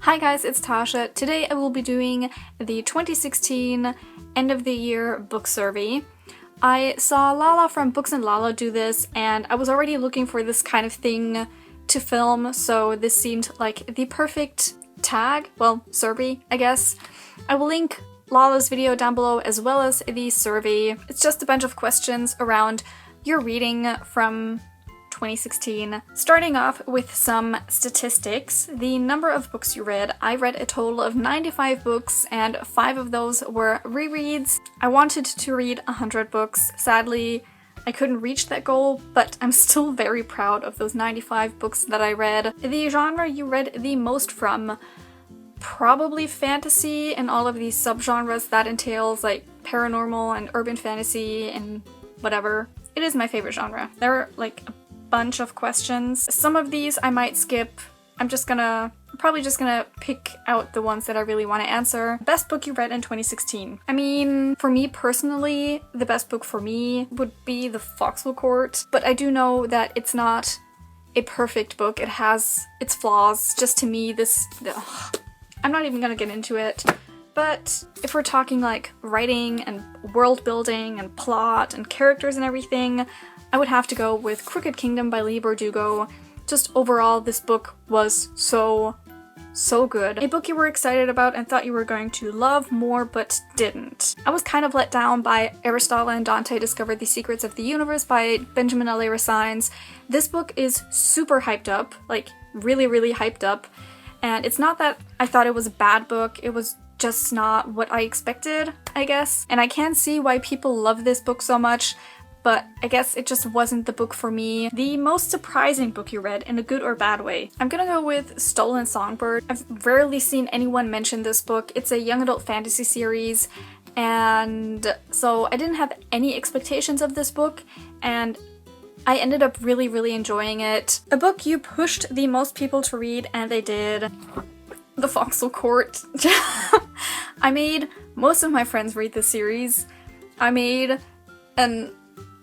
Hi guys, it's Tasha. Today I will be doing the 2016 end of the year book survey. I saw Lala from Books and Lala do this, and I was already looking for this kind of thing to film, so this seemed like the perfect tag, well, survey, I guess. I will link Lala's video down below as well as the survey. It's just a bunch of questions around your reading from 2016. Starting off with some statistics, the number of books you read. I read a total of 95 books and 5 of those were rereads. I wanted to read 100 books. Sadly, I couldn't reach that goal, but I'm still very proud of those 95 books that I read. The genre you read the most from, probably fantasy and all of these subgenres that entails, like paranormal and urban fantasy and whatever. It is my favorite genre. There are like a bunch of questions. Some of these I might skip. I'm probably just gonna pick out the ones that I really want to answer. Best book you read in 2016. I mean, for me personally, the best book for me would be The Foxhole Court, but I do know that it's not a perfect book. It has its flaws. Just to me, I'm not even gonna get into it. But if we're talking like writing and world building and plot and characters and everything, I would have to go with Crooked Kingdom by Leigh Bardugo. Just overall, this book was so good. A book you were excited about and thought you were going to love more but didn't. I was kind of let down by Aristotle and Dante Discover the Secrets of the Universe by Benjamin L.A. Rassines. This book is super hyped up, like really hyped up. And it's not that I thought it was a bad book, it was just not what I expected, I guess. And I can see why people love this book so much, but I guess it just wasn't the book for me. The most surprising book you read in a good or bad way. I'm gonna go with Stolen Songbird. I've rarely seen anyone mention this book. It's a young adult fantasy series, and so I didn't have any expectations of this book, and I ended up really enjoying it. A book you pushed the most people to read, and they did. The Foxhole Court. I made most of my friends read this series. I made an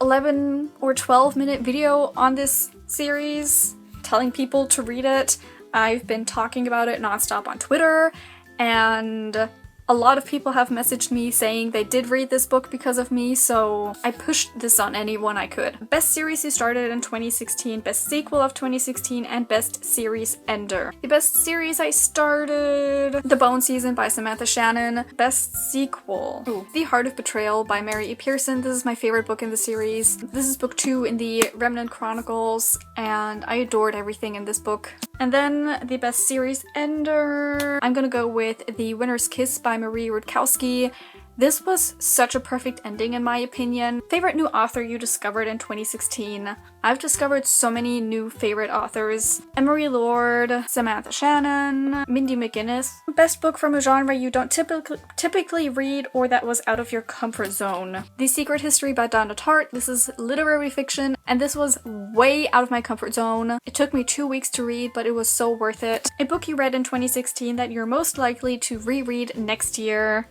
11 or 12 minute video on this series telling people to read it. I've been talking about it nonstop on Twitter, and a lot of people have messaged me saying they did read this book because of me, so I pushed this on anyone I could. Best series you started in 2016, best sequel of 2016, and best series ender. The best series I started, The Bone Season by Samantha Shannon. Best sequel, The Heart of Betrayal by Mary E. Pearson. This is my favorite book in the series. This is book 2 in the Remnant Chronicles, and I adored everything in this book. And then the best series ender, I'm gonna go with The Winner's Kiss by Marie Rudkowski. This was such a perfect ending in my opinion. Favorite new author you discovered in 2016? I've discovered so many new favorite authors. Emery Lord, Samantha Shannon, Mindy McGinnis. Best book from a genre you don't typically read or that was out of your comfort zone. The Secret History by Donna Tartt. This is literary fiction, and this was way out of my comfort zone. It took me 2 weeks to read, but it was so worth it. A book you read in 2016 that you're most likely to reread next year.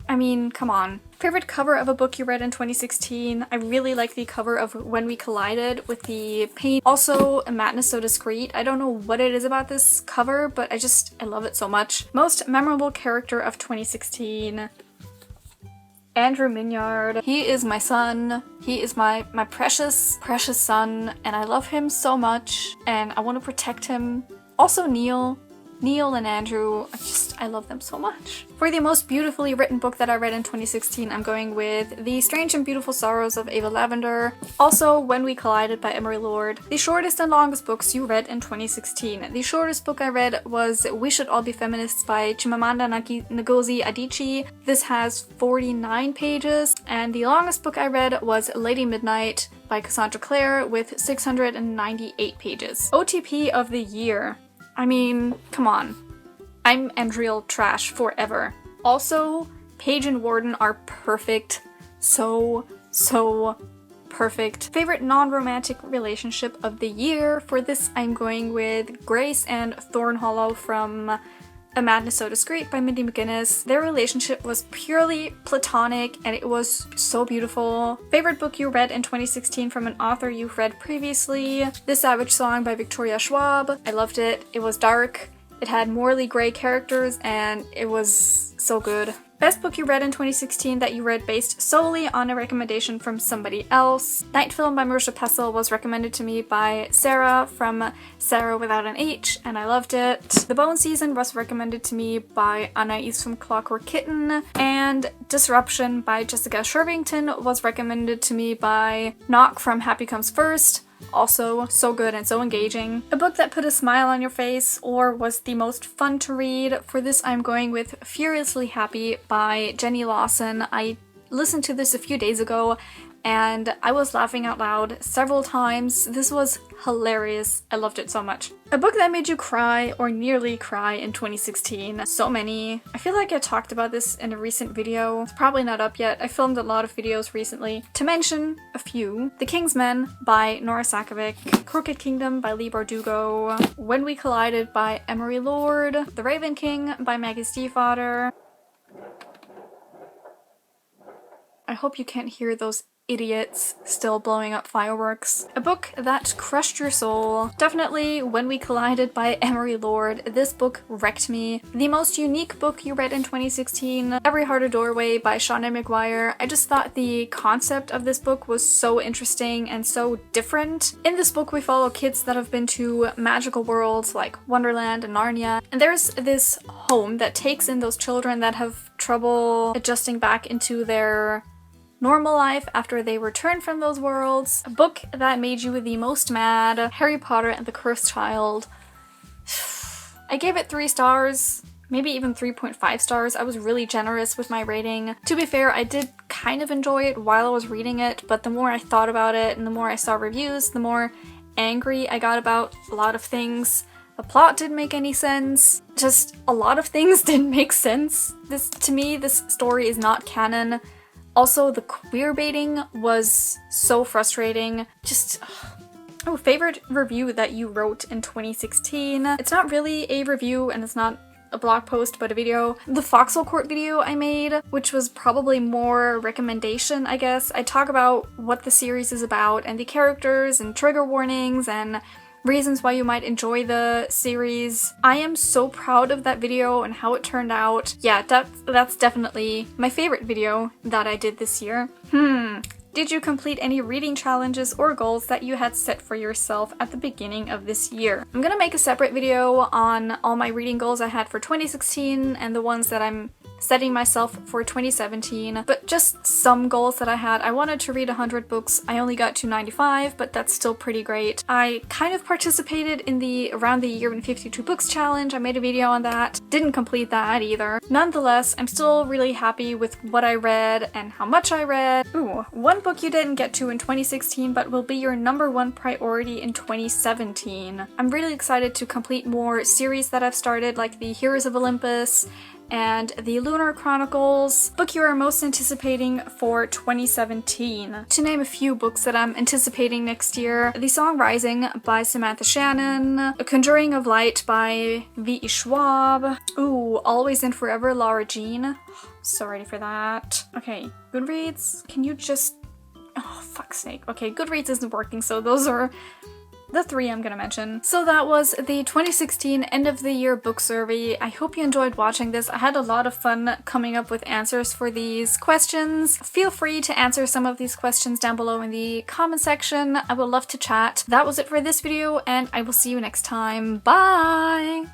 I mean, come on. Favorite cover of a book you read in 2016? I really like the cover of When We Collided with the paint. Also, Madness So Discreet. I don't know what it is about this cover, but I love it so much. Most memorable character of 2016. Andrew Minyard. He is my son. He is my precious son, and I love him so much, and I want to protect him. Also Neil and Andrew, I love them so much. For the most beautifully written book that I read in 2016, I'm going with The Strange and Beautiful Sorrows of Ava Lavender. Also, When We Collided by Emery Lord. The shortest and longest books you read in 2016. The shortest book I read was We Should All Be Feminists by Chimamanda Ngozi Adichie. This has 49 pages. And the longest book I read was Lady Midnight by Cassandra Clare with 698 pages. OTP of the year. I mean, come on. I'm Andriel trash forever. Also, Paige and Warden are perfect. So perfect. Favorite non-romantic relationship of the year? For this, I'm going with Grace and Thornhollow from A Madness So Discreet by Mindy McGinnis. Their relationship was purely platonic and it was so beautiful. Favorite book you read in 2016 from an author you've read previously? The Savage Song by Victoria Schwab. I loved it. It was dark. It had morally gray characters and it was so good. Best book you read in 2016 that you read based solely on a recommendation from somebody else. Night Film by Marisha Pessel was recommended to me by Sarah from Sarah without an H, and I loved it. The Bone Season was recommended to me by Anais from Clockwork Kitten, and Disruption by Jessica Shervington was recommended to me by Knock from Happy Comes First. Also so good and so engaging. A book that put a smile on your face or was the most fun to read. For this I'm going with Furiously Happy by Jenny Lawson. I listened to this a few days ago and I was laughing out loud several times. This was hilarious. I loved it so much. A book that made you cry or nearly cry in 2016. So many. I feel like I talked about this in a recent video. It's probably not up yet. I filmed a lot of videos recently. To mention a few: The King's Men by Nora Sakovic, Crooked Kingdom by Leigh Bardugo, When We Collided by Emery Lord, The Raven King by Maggie Stiefvater. I hope you can't hear those idiots still blowing up fireworks. A book that crushed your soul. Definitely When We Collided by Emery Lord. This book wrecked me. The most unique book you read in 2016. Every Heart a Doorway by Shauna McGuire. I just thought the concept of this book was so interesting and so different. In this book we follow kids that have been to magical worlds like Wonderland and Narnia, and there's this home that takes in those children that have trouble adjusting back into their normal life after they return from those worlds. A book that made you the most mad. Harry Potter and the Cursed Child. I gave it 3 stars, maybe even 3.5 stars. I was really generous with my rating. To be fair, I did kind of enjoy it while I was reading it, but the more I thought about it and the more I saw reviews, the more angry I got about a lot of things. The plot didn't make any sense. Just a lot of things didn't make sense. To me, this story is not canon. Also, the queer baiting was so frustrating. Just, oh, favorite review that you wrote in 2016. It's not really a review and it's not a blog post, but a video. The Foxhole Court video I made, which was probably more recommendation, I guess. I talk about what the series is about and the characters and trigger warnings and reasons why you might enjoy the series. I am so proud of that video and how it turned out. Yeah, that's definitely my favorite video that I did this year. Did you complete any reading challenges or goals that you had set for yourself at the beginning of this year? I'm gonna make a separate video on all my reading goals I had for 2016 and the ones that I'm setting myself for 2017, but just some goals that I had. I wanted to read 100 books. I only got to 95, but that's still pretty great. I kind of participated in the Around the Year in 52 Books challenge. I made a video on that. Didn't complete that either. Nonetheless, I'm still really happy with what I read and how much I read. Ooh, one book you didn't get to in 2016 but will be your #1 priority in 2017. I'm really excited to complete more series that I've started, like the Heroes of Olympus and the Lunar Chronicles. Book you are most anticipating for 2017. To name a few books that I'm anticipating next year: The Song Rising by Samantha Shannon, A Conjuring of Light by V.E. Schwab, ooh, Always and Forever, Laura Jean. So ready for that. Okay, Goodreads, can you just... oh, fuck's sake. Okay, Goodreads isn't working, so those are the 3 I'm gonna mention. So that was the 2016 end of the year book survey. I hope you enjoyed watching this. I had a lot of fun coming up with answers for these questions. Feel free to answer some of these questions down below in the comment section. I would love to chat. That was it for this video, and I will see you next time. Bye!